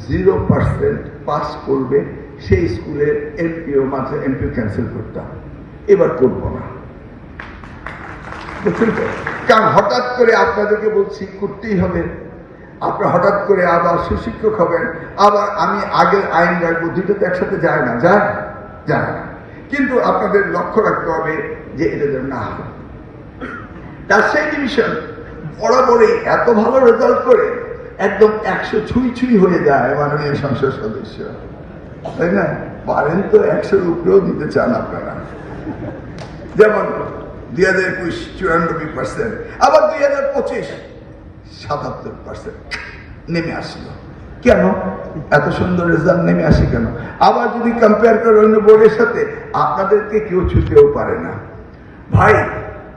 0% pass করবে সেই স্কুলের এমপিও মাত্র এমপিও ক্যান্সেল করতাম। এবার করবো না, বুঝছেন তো? কারণ হঠাৎ করে আপনাদেরকে বলছি করতেই হবে। আপনারা হঠাৎ করে আবার সুশিক্ষক হবেন, আবার আমি আগের আইন রাখবো, দুটো তো একসাথে যায় না, যায় না। কিন্তু আপনাদের লক্ষ্য রাখতে হবে যে এটা যেন না হয়। রাজশাহী ডিভিশন বরাবরই এত ভালো রেজাল্ট করে একদম 100 ছুঁই হয়ে যায় মাননীয় সংসদ সদস্য, তাই না? পারেন তো 100-র উপরেও দিতে চান আপনারা। যেমন 2021 94%, আবার 2025 77% নেমে আসলো। কেন এত সুন্দর রেজাল্ট নেমে আসে কেন? আবার যদি কম্পেয়ার করে অন্য বোর্ডের সাথে, আপনাদেরকে কেউ ছুটেও পারে না। ভাই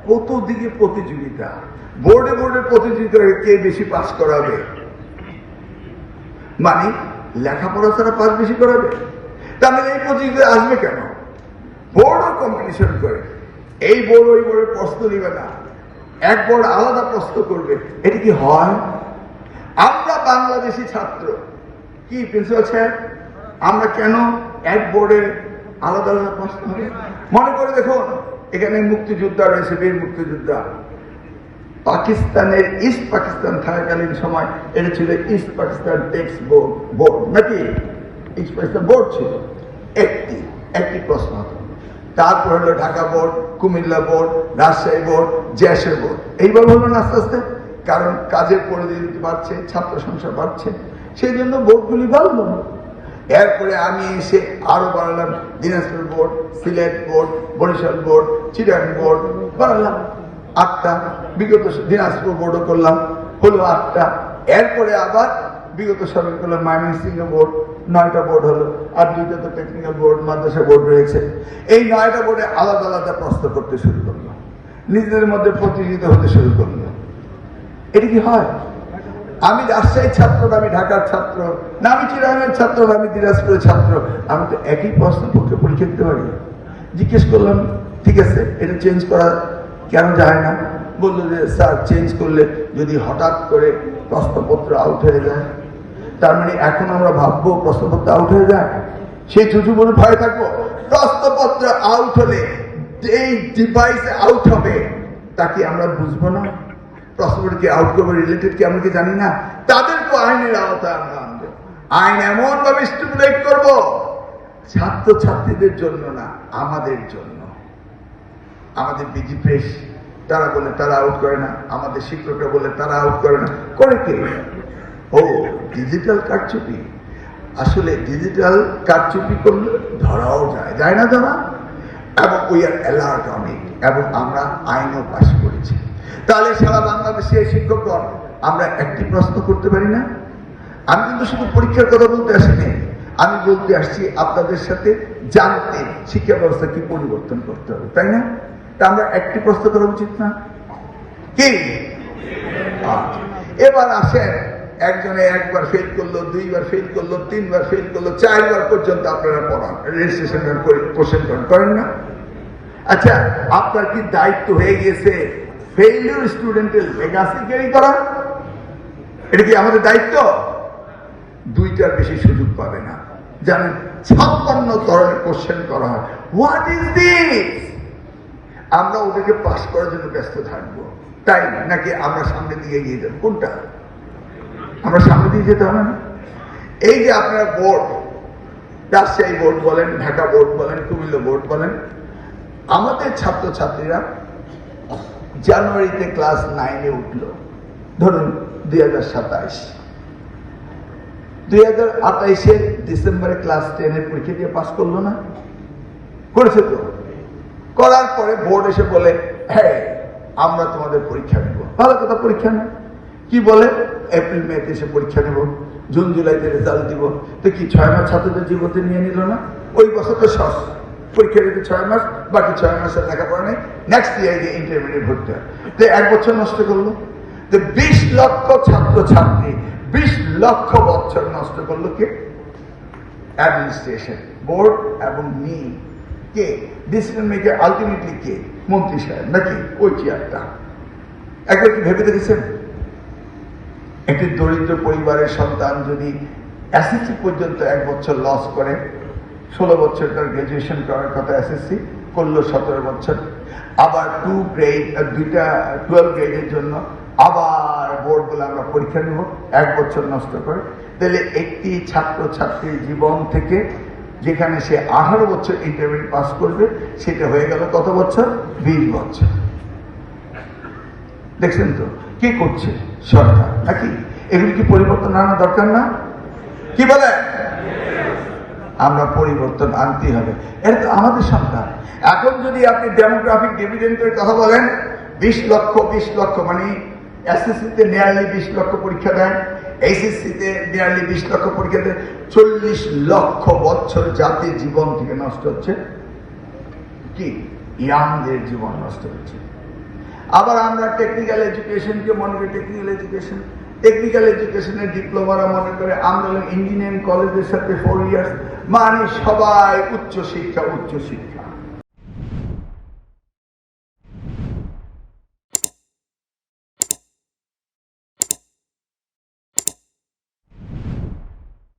কত দিকে প্রতিযোগিতা, বোর্ডে প্রতিযোগিতা, কে বেশি পাস করাবে, মানে লেখাপড়া ছাড়া পাস বেশি করাবে, তাহলে এই প্রতিযোগিতা আসবে কেন? বোর্ডও কম্পিটিশন করে, এই বোর্ড ওই বোর্ডের প্রশ্ন নিবে না, এক বোর্ড আলাদা প্রশ্ন করবে। এটা কি হয়? আমরা বাংলাদেশি ছাত্র কি প্রিন্সিপাল সাহেব, আমরা কেন এক বোর্ডের আলাদা আলাদা প্রশ্ন হবে? মনে করে দেখুন, এখানে মুক্তিযোদ্ধা রয়েছে, বীর মুক্তিযোদ্ধা। পাকিস্তানের ইস্ট পাকিস্তান থাকাকালীন সময় এটা ছিল ইস্ট পাকিস্তান টেক্সট বোর্ড, নাকি ইস্ট পাকিস্তান বোর্ড ছিল, একটি প্রশ্ন হতো। তারপর হলো Dhaka board, Comilla board, Rajshahi board, Jessore board. এইভাবে হলো না আস্তে আস্তে, কারণ কাজের পরিধি বাড়ছে, ছাত্র সংখ্যা বাড়ছে, সেই জন্য বোর্ডগুলি বাড়লো। এরপরে আমি এসে আরো বাড়ালাম, Dinajpur board, Sylhet board, Barisal board, Chittagong board বাড়ালাম 8টা। বিগত দিনাজপুর বোর্ডও করলাম, হলো 8টা। এরপরে আবার বিগত সরকার করলাম ময়মনসিংহ বোর্ড, 9টা বোর্ড হলো, আর 2টা তো টেকনিক্যাল বোর্ড, মাদ্রাসা বোর্ড রয়েছে। এই 9টা বোর্ডে আলাদা আলাদা প্রশ্ন করতে শুরু করলো, নিজেদের মধ্যে প্রতিযোগিতা হতে শুরু করলো। এটা কি হয়? আমি রাজশাহীর ছাত্র না আমি ঢাকার ছাত্র, না আমি চিরাঙ্গের ছাত্র না আমি দিনাজপুরের ছাত্র, আমি তো একই প্রশ্ন পক্ষে পরীক্ষা দিতে পারি। জিজ্ঞেস করলাম, ঠিক আছে এটা চেঞ্জ করা কেন যায় না? বললো যে স্যার, চেঞ্জ করলে যদি হঠাৎ করে প্রশ্নপত্র আউট হয়ে যায়, তার মানে এখন আমরা ভাববো প্রশ্নপত্র আউট হয়ে যায়, সেই চুচুবুরু ভয় থাকবো। প্রশ্নপত্র আউট হলে এই ডিভাইসে আউট হবে, তাকে আমরা বুঝবো না? প্রশ্নপত্রকে আউট করবো, রিলেটেড কি আমরা কি জানি না? তাদেরকে আইনের আওতায় আমরা আনবো, আইন এমন ভাবে স্টিপুলেট করবো, ছাত্র ছাত্রীদের জন্য না, আমাদের জন্য। আমাদের বিজি প্রেস তারা বলে তারা আউট করে না, আমাদের শিক্ষকরা বলে তারা আউট করে না, করে কে? ও ডিজিটাল কারচুপি। আসলে ডিজিটাল কারচুপি করলে ধরাও যায় না ধরা, এবং উই আর অ্যালার্ট অনেক, এবং আমরা আইনও পাস করেছি। তাহলে সারা বাংলাদেশে শিক্ষকগণ আমরা একটি প্রশ্ন করতে পারি না? আমি কিন্তু শুধু পরীক্ষার কথা বলতে আসিনি, আমি বলতে আসছি আপনাদের সাথে জানতে শিক্ষা ব্যবস্থা কি পরিবর্তন করতে হবে, তাই না? তা আমরা একটি প্রশ্ন করা উচিত না কি? এবার আসেন, একজনে একবার ফেল করলো, 2বার ফেল করলো, 3বার ফেল করলো, 4বার পর্যন্ত আপনারা পড়ান, রেজিস্ট্রেশন কোশ্চেন করেন না? আচ্ছা, আপনার কি দায়িত্ব হয়ে গিয়েছে ফেইলিউর স্টুডেন্টের লেগাসি ক্যারি করা? এটা কি আমাদের দায়িত্ব? 2টার বেশি সুযোগ পাবে না, জানেন 56 ধরনের কোশ্চেন করা হয়। What is this? আমরা ওদেরকে পাস করার জন্য ব্যস্ত থাকবো, তাই নাকি আমরা সামনে দিয়ে এগিয়ে যাবো? কোনটা? আমরা সামনে দিয়ে যেতে হবে না? এই যে আপনার বোর্ড, রাজশাহী বোর্ড বলেন, ঢাকা বোর্ড বলেন, কুমিল্লা বোর্ড বলেন, আমাদের ছাত্রছাত্রীরা জানুয়ারিতে ক্লাস 9-এ উঠলো, ধরুন 2027, ডিসেম্বরে ক্লাস 10-এর পরীক্ষা দিয়ে পাস করলো না? করেছে তো। করার পরে বোর্ড এসে বলে, হ্যাঁ আমরা তোমাদের পরীক্ষা নেব। ভালো কথা, পরীক্ষা নেব। কি বলে? এপ্রিল মেতে এসে পরীক্ষা নেব, জুন জুলাইতে রেজাল্ট দিব। তো কি 6 মাস ছাত্রদের জীবনে নিয়ে নিল না? ওই বছর তো সব পরীক্ষা দিতে 6 মাস, বাকি 6 মাসের লেখাপড়া নেই, নেক্সট ইয়ার গিয়ে ইন্টারমিডিয়েট ভর্তি হয়। তো 1 বছর নষ্ট করলো। তো 20 লক্ষ ছাত্র ছাত্রী, 20 লক্ষ বছর নষ্ট করলো কে? অ্যাডমিনিস্ট্রেশন, বোর্ড এবং কে? ডিসিশন মেকার আলটিমেটলি কে? মন্ত্রী সাহেব, নাকি ওই চেয়ারটা? একবার কি ভেবে দেখেছেন? একটি দরিদ্র পরিবারের সন্তান যদি এসএসসি পর্যন্ত 1 বছর লস করে, 16 বছর তার গ্রাজুয়েশন করার কথা, এসএসসি করলো 17 বছর, আবার 2 গ্রেড 2টা 12 গ্রেডের জন্য আবার বোর্ড বলে আমরা পরীক্ষা নেব, 1 বছর নষ্ট করে। তাহলে একটি ছাত্রছাত্রীর জীবন থেকে যেখানে সে 18 বছর ইন্টারমিডিয়েট পাস করবে, সেটা হয়ে গেল কত বছর? 20 বছর। দেখছেন তো কি করছে সরকার, নাকি? এগুলি কি পরিবর্তন আনা দরকার না? কি বলে? আমরা পরিবর্তন আনতে হবে, এটা তো আমাদের সন্তান। এখন যদি আপনি ডেমোগ্রাফিক ডিভিডেন্টের কথা বলেন, 20 লক্ষ মানে এসএসসিতে নিয়ারলি 20 লক্ষ পরীক্ষা দেয়, এইচএসসিতে নিয়ারলি 20 লক্ষ পরীক্ষা দেয়, 40 লক্ষ বছর জাতির জীবন থেকে নষ্ট হচ্ছে, কি ইয়াংদের জীবন নষ্ট হচ্ছে। আবার আমরা টেকনিক্যাল এডুকেশনকে মনে করি, টেকনিক্যাল এডুকেশনের ডিপ্লোমারা মনে করে আমরা ইঞ্জিনিয়ারিং কলেজের সাথে 4 ইয়ার্স, মানে সবাই উচ্চ শিক্ষা।